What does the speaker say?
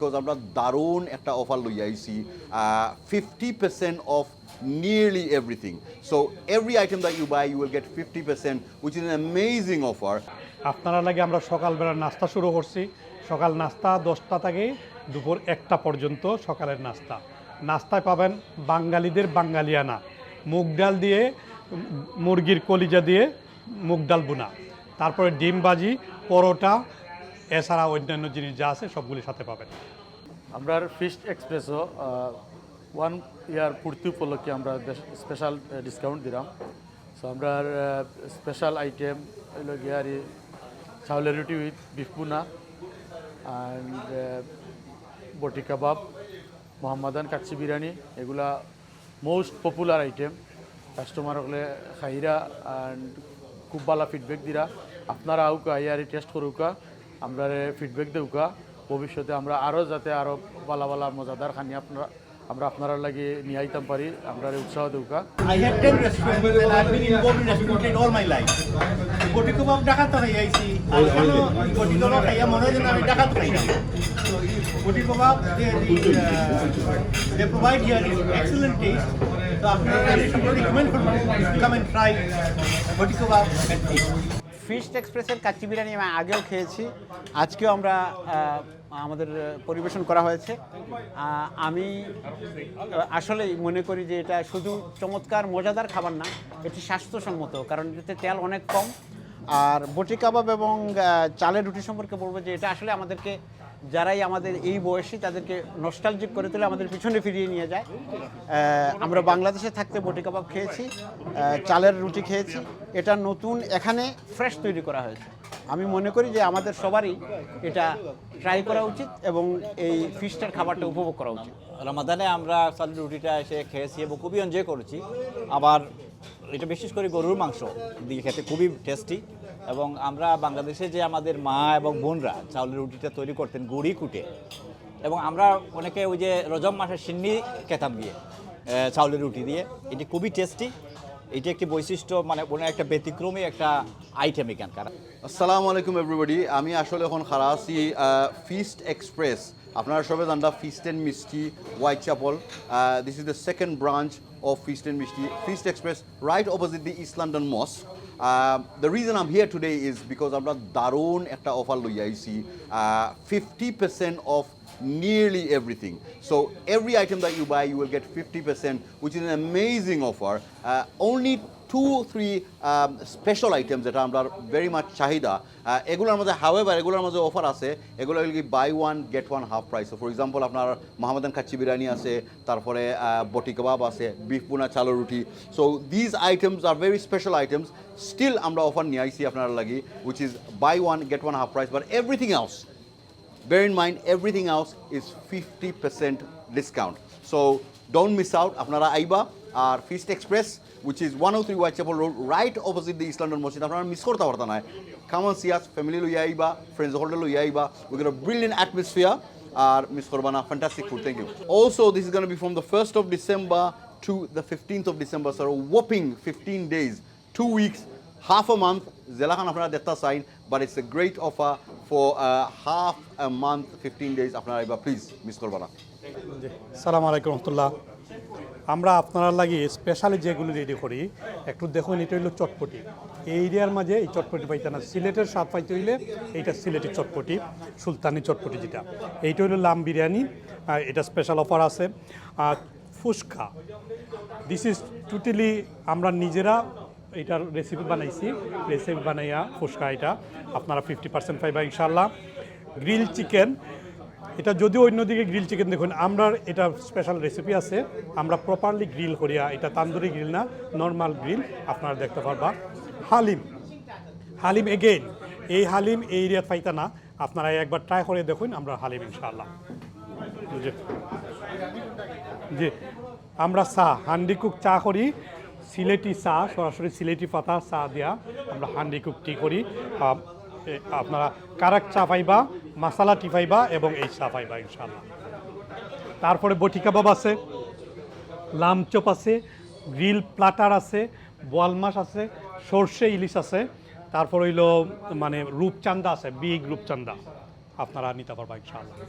Because আমরা দারুণ একটা অফার লই আইছি 50% of nearly everything. So every item that you buy, you will get 50%, which is an amazing offer. আপনারা লাগে আমরা সকালবেলা নাস্তা শুরু করছি। সকাল নাস্তা 10টা থেকে দুপুর 1টা পর্যন্ত সকালের নাস্তা। নাস্তায় পাবেন বাঙালিদের বাঙালিয়ানা, মুগ ডাল দিয়ে, মুরগির কলিজা দিয়ে মুগ ডাল বোনা, তারপরে ডিম ভাজি, পরোটা, এছাড়া অন্যান্য জিনিস যা আছে সবগুলির সাথে পাবেন। আমরা ফিস্ট এক্সপ্রেসও 1 ইয়ার পূর্তি উপলক্ষে আমরা স্পেশাল ডিসকাউন্ট দিলাম। সো আমরা স্পেশাল আইটেম হইল গিয়ারি চাউলের রুটি উইথ বিফ বুনা অ্যান্ড বটি কাবাব, মোহাম্মদান কাচ্চি বিরিয়ানি, এগুলা মোস্ট পপুলার আইটেম। কাস্টমার হলে খাইরা অ্যান্ড খুব ভালো ফিডব্যাক দিরা। আপনারা আউকা ইয়ারি টেস্ট করুকা, আমরা ফিডব্যাক দেউকা। ভবিষ্যতে আমরা আরও যাতে আরও ভালো ভালো মজাদার খানি আমরা আপনারা লাগে নিয়ে আইতাম পারি, আমরা উৎসাহ দেউকা। I had 10 restaurants and I've been involved in restaurant trade all my life. Boti kebab Dhaka hai aisi. Alhalo boti kebab hai mone hoy na Dhaka khai na. So boti kebab they provide here excellent taste. So আপনারা recommend for come and try boti kebab and taste. Feast এক্সপ্রেসের কাচ্চি বিরিয়ানি আমি আগেও খেয়েছি, আজকেও আমরা আমাদের পরিবেশন করা হয়েছে। আমি আসলেই মনে করি যে এটা শুধু চমৎকার মজাদার খাবার না, এটি স্বাস্থ্যসম্মত, কারণ এতে তেল অনেক কম। আর বটি কাবাব এবং চালের রুটি সম্পর্কে বলবো যে এটা আসলে আমাদেরকে, যারাই আমাদের এই বয়সী তাদেরকে নস্টালজিক করে তোলে, আমাদের পিছনে ফিরিয়ে নিয়ে যায়। আমরা বাংলাদেশে থাকতে বটি কাবাব খেয়েছি, চালের রুটি খেয়েছি, এটা নতুন এখানে ফ্রেশ তৈরি করা হয়েছে। আমি মনে করি যে আমাদের সবারই এটা ট্রাই করা উচিত এবং এই ফিস্টের খাবারটা উপভোগ করা উচিত। রমাদানে আমরা চালের রুটিটা এসে খেয়েছি এবং খুবই এনজয় করেছি। আবার এটা বিশেষ করে গরুর মাংস দিয়ে খেতে খুবই টেস্টি। এবং আমরা বাংলাদেশে যে আমাদের মা এবং বোনরা চাউলের রুটিটা তৈরি করতেন গুড়ি কুটে, এবং আমরা অনেকে ওই যে রজব মাসের সিন্নি খেতাম দিয়ে চাউলের রুটি দিয়ে, এটি খুবই টেস্টি। এটি একটি বৈশিষ্ট্য, মানে একটা ব্যতিক্রমী একটা আইটেম এখানকার। আসসালামু আলাইকুম এভরিবডি, আমি আসলে এখন খাড়া আছি ফিস্ট এক্সপ্রেস। আপনারা সবাই জানবা ফিস্ট অ্যান্ড মিষ্টি white chapel. This is the second branch of Feast and Mishti, Feast Express, right opposite the East London Mosque. The reason I'm here today is because আমরা দারুণ একটা অফার লই আইছি 50% off nearly everything. So every item that you buy, you will get 50%, which is an amazing offer. Only 2-3 special items that আমরা very much চাহিদা, এগুলোর মধ্যে however এগুলোর মধ্যে অফার আছে, এগুলো will be buy one get one half price. So for example আপনার মোহাম্মদান কাচ্চি বিরিয়ানি আছে, তারপরে বটি কাবাব আছে, বিফ বুনা চালের রুটি। So these items are very special items. Still আমরা অফার নিয়ে আইছি আপনার লাগি, which is buy one get one half price, but everything else, bear in mind, everything else is 50% discount. So don't miss out. Apnara aiba আর feast express, which is 103 Whitechapel Road, right opposite the East London Mosque. আপনারা miss করতে পারতেন না। Come and see us, family লইয়া আইবা, friends হলে লইয়া আইবা. We got a brilliant atmosphere. আর মিস করবা না, fantastic food. Thank you. Also, this is going to be from the 1st of December to the 15th of December. So a whopping 15 days, 2 weeks, half a month. Zelahan আপনারা দেখতে চাইন, but it's a great offer for half a month, 15 days. আপনারা আইবা, please miss করবা না। আসসালামু আলাইকুম রহমতুল্লাহ। আমরা আপনারা লাগে স্পেশালি যেগুলো রেডি করি, একটু দেখুন, এটা হইলো চটপটি। এই এরিয়ার মাঝে এই চটপটি পাইতে না, সিলেটের স্বাদ পাইতে হইলে এইটা সিলেটি চটপটি, সুলতানি চটপটি যেটা, এইটা হইলো লাম বিরিয়ানি, এটা স্পেশাল অফার আছে। আর ফুচকা, দিস ইজ টোটালি আমরা নিজেরা এটার রেসিপি বানাইয়া ফুচকা, এটা আপনারা 50% পাইবা ইনশাআল্লাহ। গ্রিল চিকেন, এটা যদিও অন্যদিকে গ্রিল চিকেন দেখুন, আমরা এটা স্পেশাল রেসিপি আছে, আমরা প্রপারলি গ্রিল করিয়া, এটা তান্দুরি গ্রিল না, নর্মাল গ্রিল, আপনারা দেখতে পারবা। হালিম এগেইন, এই হালিম এই এরিয়াত পাইতা না, আপনারা একবার ট্রাই করে দেখুন আমরা হালিম ইনশাআল্লাহ। জি, আমরা চা হান্ডি কুক চা করি, সিলেটি চা, সরাসরি সিলেটি পাতা চা দিয়া আমরা হান্ডি কুক টি করি। আপনারা কারাক চা পাইবা, মশালা টি পাইবা এবং এই চা পাইবা ইনশাআল্লাহ। তারপরে বটি কাবাব আছে, লামচপ আছে, গ্রিল প্লাটার আছে, বোয়াল মাছ আছে, সর্ষে ইলিশ আছে, তারপর হইলো মানে রূপচান্দা আছে, বিগ রূপচান্দা, আপনারা নিতে পারবা ইনশাআল্লাহ।